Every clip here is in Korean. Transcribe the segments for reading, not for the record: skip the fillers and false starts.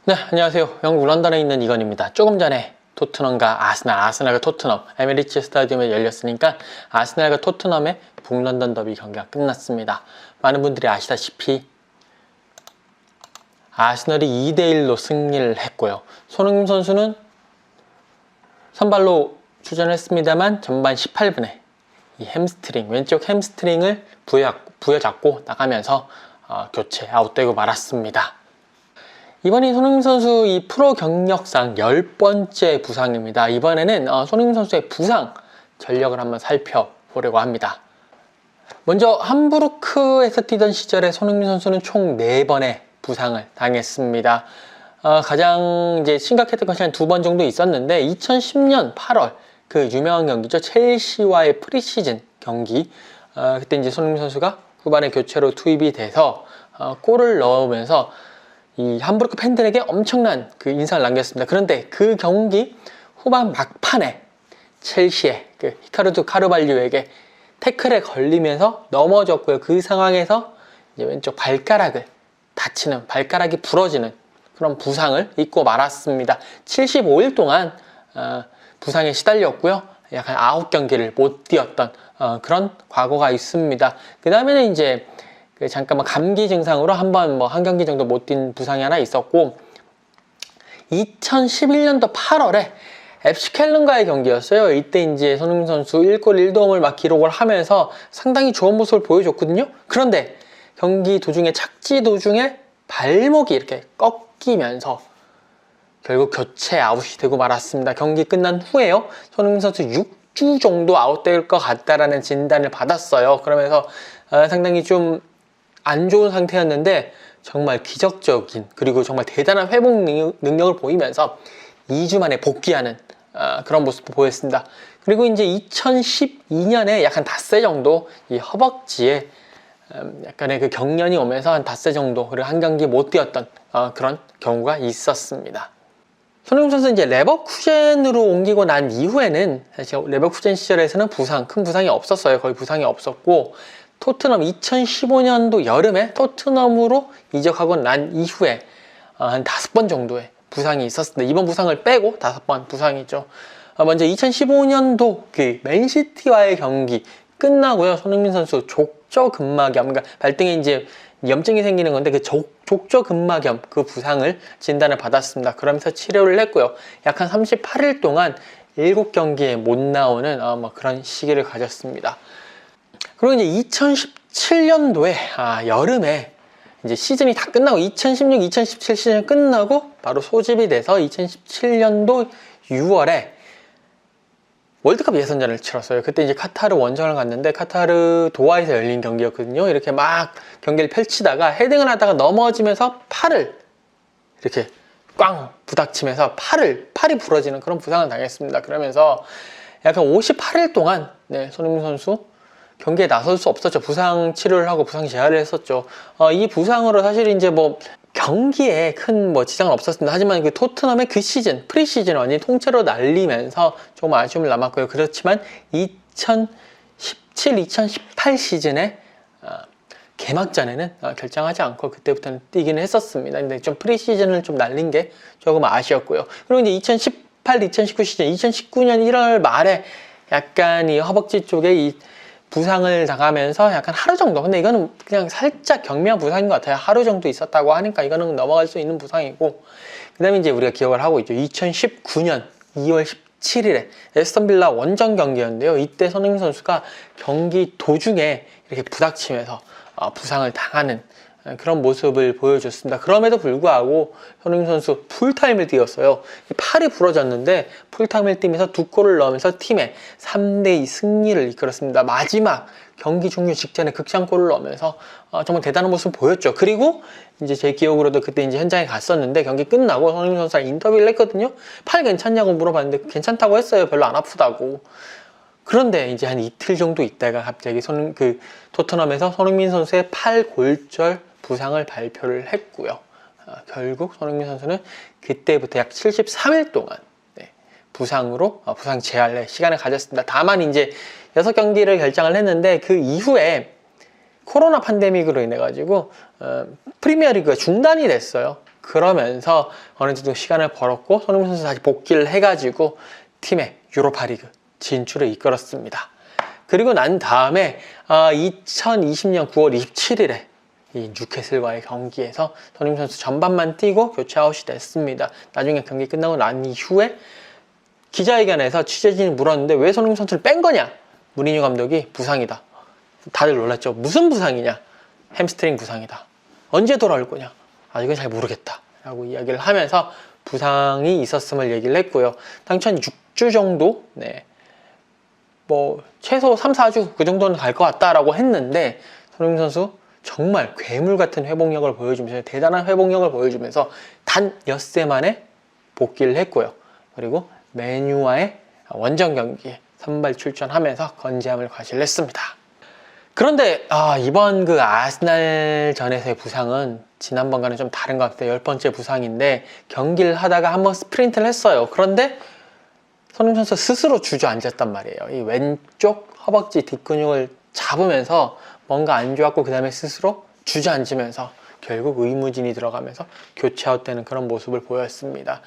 네, 안녕하세요. 영국 런던에 있는 이건입니다. 조금 전에 토트넘과 아스날과 토트넘, 에미리츠 스타디움에 열렸으니까 아스날과 토트넘의 북런던 더비 경기가 끝났습니다. 많은 분들이 아시다시피 아스널이 2대1로 승리를 했고요. 손흥민 선수는 선발로 출전했습니다만 전반 18분에 이 왼쪽 햄스트링을 부여잡고 나가면서 교체 아웃되고 말았습니다. 이번이 손흥민 선수 이 프로 경력상 10번째 부상입니다. 이번에는 손흥민 선수의 부상 전력을 한번 살펴보려고 합니다. 먼저 함부르크에서 뛰던 시절에 손흥민 선수는 총 4번의 부상을 당했습니다. 가장 이제 심각했던 것이 한 2번 정도 있었는데 2010년 8월 그 유명한 경기죠. 첼시와의 프리시즌 경기. 그때 이제 손흥민 선수가 후반에 교체로 투입이 돼서 골을 넣으면서 이 함부르크 팬들에게 엄청난 그 인상을 남겼습니다. 그런데 그 경기 후반 막판에 첼시의 그 히카르두 카르발류에게 태클에 걸리면서 넘어졌고요. 그 상황에서 이제 왼쪽 발가락을 다치는, 발가락이 부러지는 그런 부상을 입고 말았습니다. 75일 동안 부상에 시달렸고요. 약간 9경기를 못 뛰었던 그런 과거가 있습니다. 그 다음에는 이제 잠깐만 감기 증상으로 한 경기 정도 못 뛴 부상이 하나 있었고 2011년도 8월에 FC 켈른과의 경기였어요. 이때 이제 손흥민 선수 1골 1도움을 막 기록을 하면서 상당히 좋은 모습을 보여줬거든요. 그런데 경기 도중에 착지 도중에 발목이 이렇게 꺾이면서 결국 교체 아웃이 되고 말았습니다. 경기 끝난 후에요. 손흥민 선수 6주 정도 아웃될 것 같다라는 진단을 받았어요. 그러면서 상당히 좀 안 좋은 상태였는데 정말 기적적인 그리고 정말 대단한 회복 능력을 보이면서 2주 만에 복귀하는 그런 모습도 보였습니다. 그리고 이제 2012년에 약 한 닷새 정도 이 허벅지에 약간의 그 경련이 오면서 한 닷새 정도 그리고 한 경기 못 뛰었던 그런 경우가 있었습니다. 손흥민 선수 이제 레버쿠젠으로 옮기고 난 이후에는 사실 레버쿠젠 시절에서는 큰 부상이 없었어요. 거의 부상이 없었고 토트넘 2015년도 여름에 토트넘으로 이적하고 난 이후에 한 5번 정도의 부상이 있었습니다. 이번 부상을 빼고 5번 부상이죠. 먼저 2015년도 그 맨시티와의 경기 끝나고요. 손흥민 선수 족저근막염, 그러니까 발등에 이제 염증이 생기는 건데 그 족저근막염 그 부상을 진단을 받았습니다. 그러면서 치료를 했고요. 약 한 38일 동안 7경기에 못 나오는 그런 시기를 가졌습니다. 그리고 이제 2017년도에 여름에 이제 시즌이 다 끝나고 2016, 2017 시즌 끝나고 바로 소집이 돼서 2017년도 6월에 월드컵 예선전을 치렀어요. 그때 이제 카타르 원정을 갔는데 카타르 도하에서 열린 경기였거든요. 이렇게 막 경기를 펼치다가 헤딩을 하다가 넘어지면서 팔을 이렇게 꽝 부닥치면서 팔이 부러지는 그런 부상을 당했습니다. 그러면서 약간 58일 동안 손흥민 선수 경기에 나설 수 없었죠. 부상 치료를 하고 부상 재활을 했었죠. 이 부상으로 사실 이제 경기에 큰 지장은 없었습니다. 하지만 그 토트넘의 그 시즌, 프리시즌 완전히 통째로 날리면서 조금 아쉬움을 남았고요. 그렇지만 2017, 2018 시즌에 개막전에는 결정하지 않고 그때부터는 뛰기는 했었습니다. 근데 좀 프리시즌을 좀 날린 게 조금 아쉬웠고요. 그리고 이제 2018, 2019 시즌, 2019년 1월 말에 약간 이 허벅지 쪽에 이 부상을 당하면서 약간 하루 정도, 근데 이거는 그냥 살짝 경미한 부상인 것 같아요. 하루 정도 있었다고 하니까 이거는 넘어갈 수 있는 부상이고, 그 다음에 이제 우리가 기억을 하고 있죠. 2019년 2월 17일에 에스턴 빌라 원정 경기였는데요. 이때 손흥민 선수가 경기 도중에 이렇게 부닥치면서 부상을 당하는 그런 모습을 보여줬습니다. 그럼에도 불구하고 손흥민 선수 풀타임을 뛰었어요. 팔이 부러졌는데 풀타임을 뛰면서 2골을 넣으면서 팀의 3대2 승리를 이끌었습니다. 마지막 경기 종료 직전에 극장골을 넣으면서 정말 대단한 모습을 보였죠. 그리고 이제 제 기억으로도 그때 이제 현장에 갔었는데 경기 끝나고 손흥민 선수가 인터뷰를 했거든요. 팔 괜찮냐고 물어봤는데 괜찮다고 했어요. 별로 안 아프다고. 그런데 이제 한 이틀 정도 있다가 갑자기 토트넘에서 손흥민 선수의 팔 골절 부상을 발표를 했고요. 결국 손흥민 선수는 그때부터 약 73일 동안 부상으로 부상 재활의 시간을 가졌습니다. 다만 이제 6경기를 결정을 했는데 그 이후에 코로나 팬데믹으로 인해 가지고 프리미어리그가 중단이 됐어요. 그러면서 어느 정도 시간을 벌었고 손흥민 선수 다시 복귀를 해가지고 팀의 유로파리그 진출을 이끌었습니다. 그리고 난 다음에 2020년 9월 27일에 이 뉴캐슬과의 경기에서 손흥민 선수 전반만 뛰고 교체 아웃이 됐습니다. 나중에 경기 끝나고 난 이후에 기자회견에서 취재진이 물었는데 왜 손흥민 선수를 뺀 거냐? 무리뉴 감독이 부상이다. 다들 놀랐죠. 무슨 부상이냐? 햄스트링 부상이다. 언제 돌아올 거냐? 아직은 잘 모르겠다 라고 이야기를 하면서 부상이 있었음을 얘기를 했고요. 당초 한 6주 정도, 뭐 최소 3, 4주 그 정도는 갈 것 같다라고 했는데 손흥민 선수 정말 괴물 같은 회복력을 보여주면서 대단한 회복력을 보여주면서 단 엿새 만에 복귀를 했고요. 그리고 맨유와의 원정 경기에 선발 출전하면서 건재함을 과시했습니다. 그런데 이번 그 아스날전에서의 부상은 지난번과는 좀 다른 것 같아요. 10번째 부상인데 경기를 하다가 한번 스프린트를 했어요. 그런데 손흥민 선수 스스로 주저앉았단 말이에요. 이 왼쪽 허벅지 뒷근육을 잡으면서 뭔가 안 좋았고 그 다음에 스스로 주저앉으면서 결국 의무진이 들어가면서 교체 아웃되는 그런 모습을 보였습니다.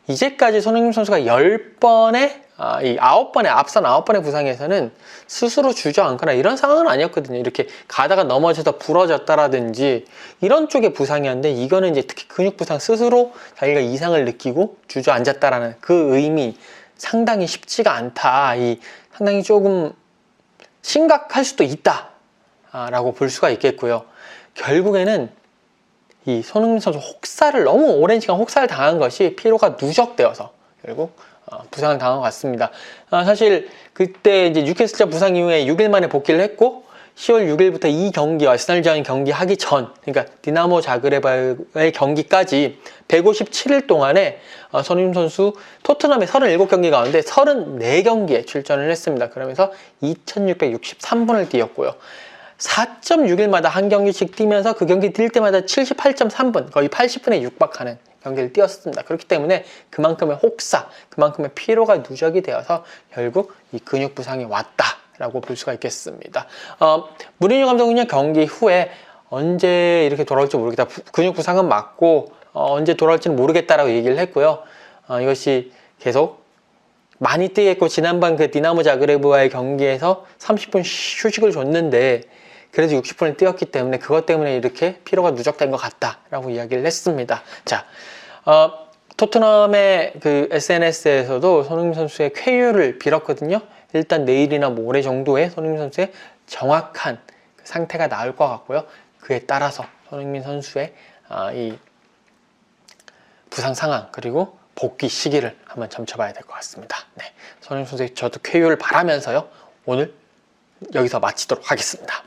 이제까지 손흥민 선수가 10번의 이 9번의 앞선 9번의 부상에서는 스스로 주저앉거나 이런 상황은 아니었거든요. 이렇게 가다가 넘어져서 부러졌다라든지 이런 쪽의 부상이었는데 이거는 이제 특히 근육 부상 스스로 자기가 이상을 느끼고 주저앉았다라는 그 의미 상당히 쉽지가 않다. 상당히 조금 심각할 수도 있다 라고 볼 수가 있겠고요. 결국에는 이 손흥민 선수 너무 오랜 시간 혹사를 당한 것이 피로가 누적되어서 결국 부상을 당한 것 같습니다. 사실 그때 이제 뉴캐슬전 부상 이후에 6일 만에 복귀를 했고 10월 6일부터 이 경기 아스날전 경기 하기 전, 그러니까 디나모 자그레브의 경기까지 157일 동안에 손흥민 선수 토트넘의 37경기 가운데 34경기에 출전을 했습니다. 그러면서 2663분을 뛰었고요. 4.6일마다 한 경기씩 뛰면서 그 경기 뛸 때마다 78.3분, 거의 80분에 육박하는 경기를 뛰었습니다. 그렇기 때문에 그만큼의 그만큼의 피로가 누적이 되어서 결국 이 근육 부상이 왔다라고 볼 수가 있겠습니다. 무리뉴 감독은요, 경기 후에 언제 이렇게 돌아올지 모르겠다. 근육 부상은 맞고 언제 돌아올지는 모르겠다라고 얘기를 했고요. 이것이 계속 많이 뛰겠고 지난번 그 디나모 자그레브와의 경기에서 30분 휴식을 줬는데 그래도 60분을 뛰었기 때문에 그것 때문에 이렇게 피로가 누적된 것 같다라고 이야기를 했습니다. 자, 토트넘의 그 SNS에서도 손흥민 선수의 쾌유를 빌었거든요. 일단 내일이나 모레 정도에 손흥민 선수의 정확한 상태가 나올 것 같고요. 그에 따라서 손흥민 선수의 이 부상 상황 그리고 복귀 시기를 한번 점쳐봐야 될 것 같습니다. 손흥민 선수의 저도 쾌유를 바라면서요. 오늘 여기서 마치도록 하겠습니다.